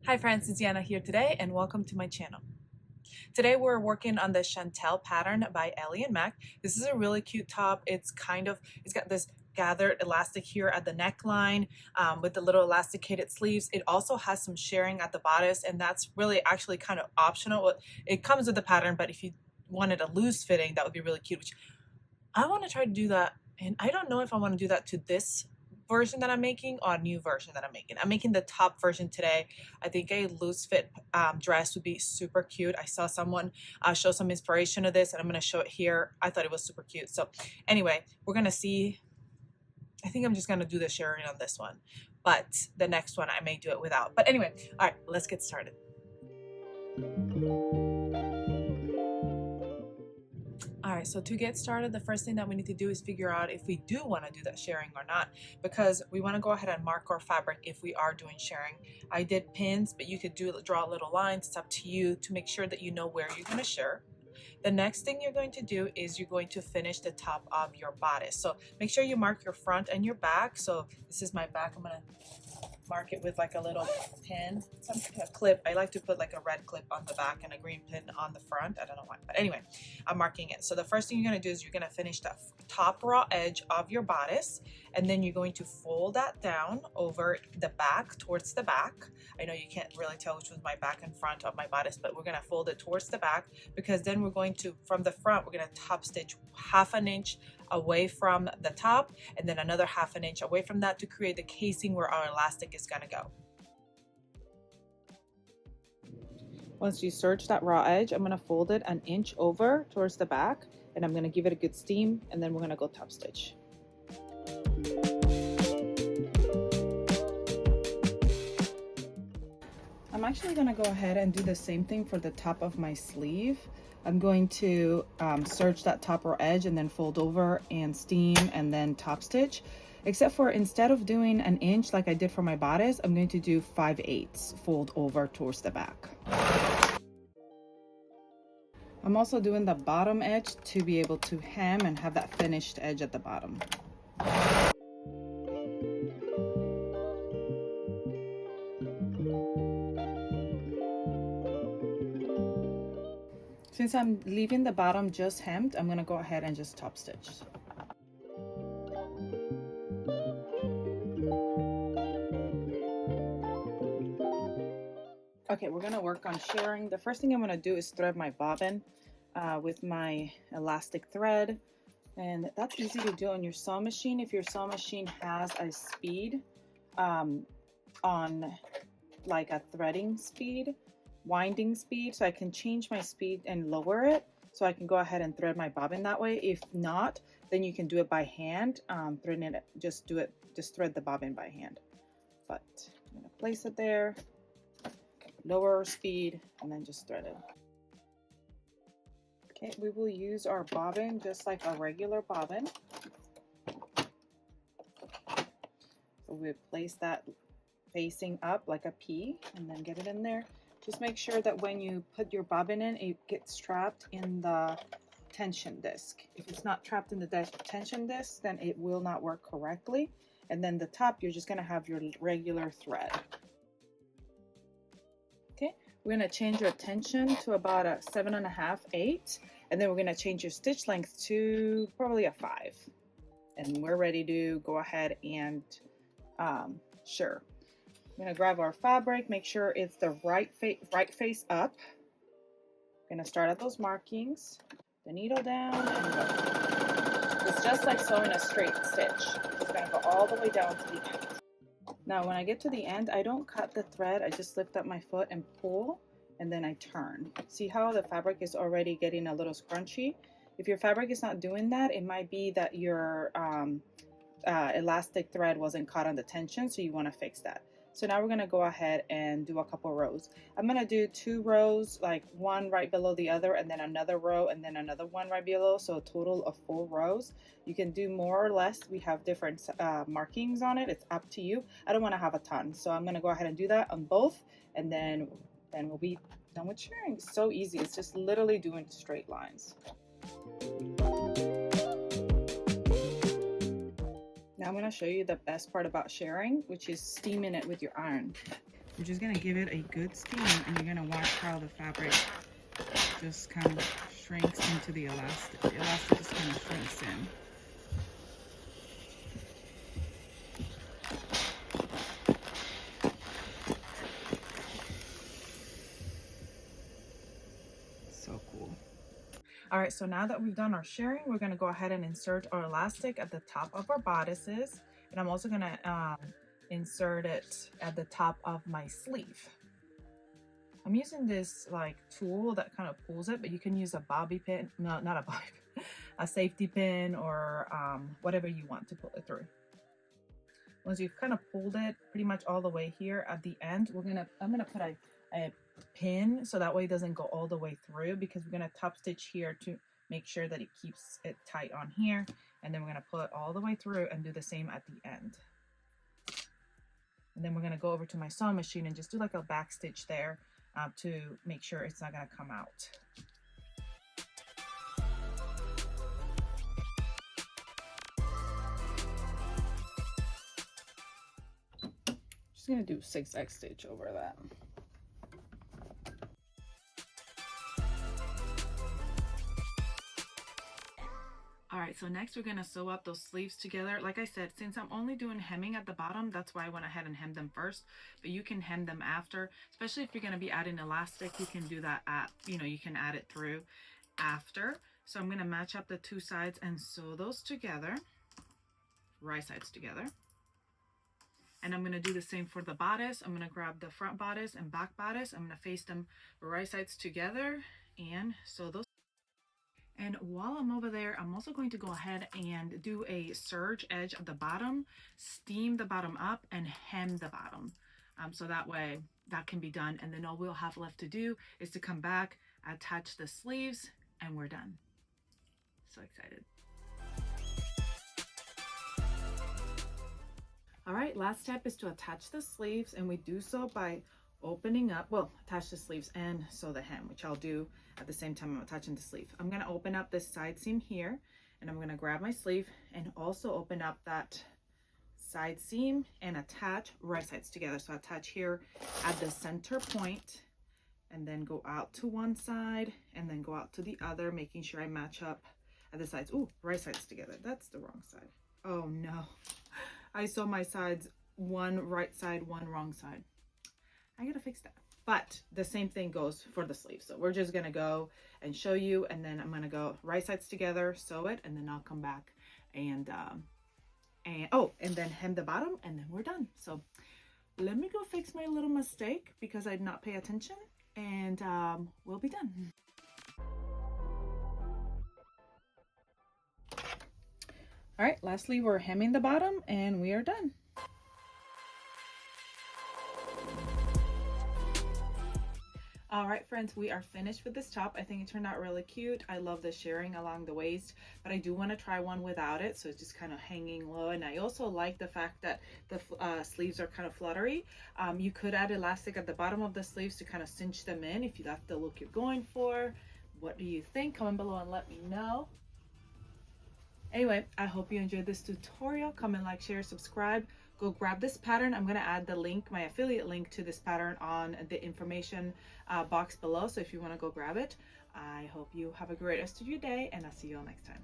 Hi friends, it's Yana here today and welcome to my channel. Today we're working on the Shantelle pattern by Ellie and Mac. This is a really cute top. It's got this gathered elastic here at the neckline with the little elasticated sleeves. It also has some shirring at the bodice, and that's really actually kind of optional. It comes with the pattern, but if you wanted a loose fitting, that would be really cute, which I want to try to do that. And I don't know if I want to do that to this version that I'm making or a new version that I'm making. I'm making the top version today. I think a loose fit dress would be super cute. I saw someone show some inspiration of this, and I'm going to show it here. I thought it was super cute. So anyway, we're going to see. I think I'm just going to do the shirring on this one, but the next one I may do it without. But anyway, all right, let's get started. All right, so to get started, the first thing that we need to do is figure out if we do want to do that shirring or not, because we want to go ahead and mark our fabric if we are doing shirring. I did pins, but you could draw little lines. It's up to you to make sure that you know where you're going to shirr. The next thing you're going to do is you're going to finish the top of your bodice. So make sure you mark your front and your back. So this is my back. I'm going to mark it with like a little pin, a clip. I like to put like a red clip on the back and a green pin on the front. I don't know why, but anyway, I'm marking it. So the first thing you're going to do is you're going to finish the top raw edge of your bodice, and then you're going to fold that down over the back towards the back. I know you can't really tell which was my back and front of my bodice, but we're going to fold it towards the back, because then we're going to, from the front, we're going to top stitch 1/2 inch away from the top, and then another 1/2 inch away from that to create the casing where our elastic is going to go. Once you serge that raw edge, I'm going to fold it 1 inch over towards the back, and I'm going to give it a good steam, and then we're going to go top stitch. I'm actually going to go ahead and do the same thing for the top of my sleeve. I'm going to serge that top raw edge and then fold over and steam and then top stitch, except for instead of doing 1 inch like I did for my bodice, I'm going to do 5/8 fold over towards the back. I'm also doing the bottom edge to be able to hem and have that finished edge at the bottom. Since I'm leaving the bottom just hemmed, I'm going to go ahead and just top stitch. Okay, we're going to work on shirring. The first thing I'm going to do is thread my bobbin with my elastic thread, and that's easy to do on your sewing machine. If your sewing machine has a speed on like a threading speed, winding speed, so I can change my speed and lower it, so I can go ahead and thread my bobbin that way. If not, then you can do it by hand, threading it, just thread the bobbin by hand. But I'm gonna place it there, lower speed, and then just thread it. Okay, we will use our bobbin just like a regular bobbin. So we place that facing up like a P, and then get it in there. Just make sure that when you put your bobbin in, it gets trapped in the tension disc. If it's not trapped in the tension disc, then it will not work correctly. And then the top, you're just going to have your regular thread. Okay, we're going to change your tension to about a 7.5, 8, and then we're going to change your stitch length to probably a 5. And we're ready to go ahead and shirr. I'm going to grab our fabric, make sure it's the right face up. I'm going to start at those markings, the needle down, and go. It's just like sewing a straight stitch. It's going to go all the way down to the end. Now when I get to the end, I don't cut the thread, I just lift up my foot and pull, and then I turn. See how the fabric is already getting a little scrunchy? If your fabric is not doing that, it might be that your elastic thread wasn't caught on the tension, so you want to fix that. So now we're going to go ahead and do a couple rows. I'm going to do 2 rows, like one right below the other, and then another row, and then another one right below, so a total of 4 rows. You can do more or less. We have different markings on it. It's up to you. I don't want to have a ton, so I'm going to go ahead and do that on both, and then we'll be done with shirring. It's so easy. It's just literally doing straight lines. Now I'm going to show you the best part about shirring, which is steaming it with your iron. We're just gonna give it a good steam, and you're gonna watch how the fabric just kind of shrinks into the elastic. The elastic just kind of shrinks in. So cool. All right, so now that we've done our shirring, we're gonna go ahead and insert our elastic at the top of our bodices. And I'm also gonna insert it at the top of my sleeve. I'm using this like tool that kind of pulls it, but you can use a bobby pin, no, not a bobby pin, a safety pin, or whatever you want to pull it through. Once you've kind of pulled it pretty much all the way here at the end, I'm gonna put a pin so that way it doesn't go all the way through, because we're gonna top stitch here to make sure that it keeps it tight on here, and then we're gonna pull it all the way through and do the same at the end. And then we're gonna go over to my sewing machine and just do like a back stitch there to make sure it's not gonna come out. Just gonna do 6x stitch over that. All right, so next we're gonna sew up those sleeves together. Like I said, since I'm only doing hemming at the bottom, that's why I went ahead and hemmed them first, but you can hem them after, especially if you're gonna be adding elastic. You can do that you can add it through after. So I'm gonna match up the two sides and sew those together, right sides together. And I'm gonna do the same for the bodice. I'm gonna grab the front bodice and back bodice. I'm gonna face them right sides together and sew those. And while I'm over there, I'm also going to go ahead and do a serge edge at the bottom, steam the bottom up, and hem the bottom. So that way that can be done. And then all we'll have left to do is to come back, attach the sleeves, and we're done. So excited. All right, last step is to attach the sleeves, and we do so by opening up, well, attach the sleeves and sew the hem, which I'll do at the same time I'm attaching the sleeve. I'm gonna open up this side seam here, and I'm gonna grab my sleeve and also open up that side seam and attach right sides together. So attach here at the center point, and then go out to one side and then go out to the other, making sure I match up at the sides. Ooh, right sides together. That's the wrong side. Oh no. I sew my sides, one right side, one wrong side. I gotta fix that. But the same thing goes for the sleeve. So we're just gonna go and show you, and then I'm gonna go right sides together, sew it, and then I'll come back and then hem the bottom, and then we're done. So let me go fix my little mistake because I did not pay attention, and we'll be done. All right, lastly, we're hemming the bottom and we are done. All right, friends, we are finished with this top. I think it turned out really cute. I love the shirring along the waist, but I do want to try one without it, so it's just kind of hanging low. And I also like the fact that the sleeves are kind of fluttery. You could add elastic at the bottom of the sleeves to kind of cinch them in if that's the look you're going for. What do you think? Comment below and let me know. Anyway, I hope you enjoyed this tutorial. Comment, like, share, subscribe. Go grab this pattern. I'm going to add the link, my affiliate link to this pattern on the information box below. So if you want to go grab it, I hope you have a great rest of your day, and I'll see you all next time.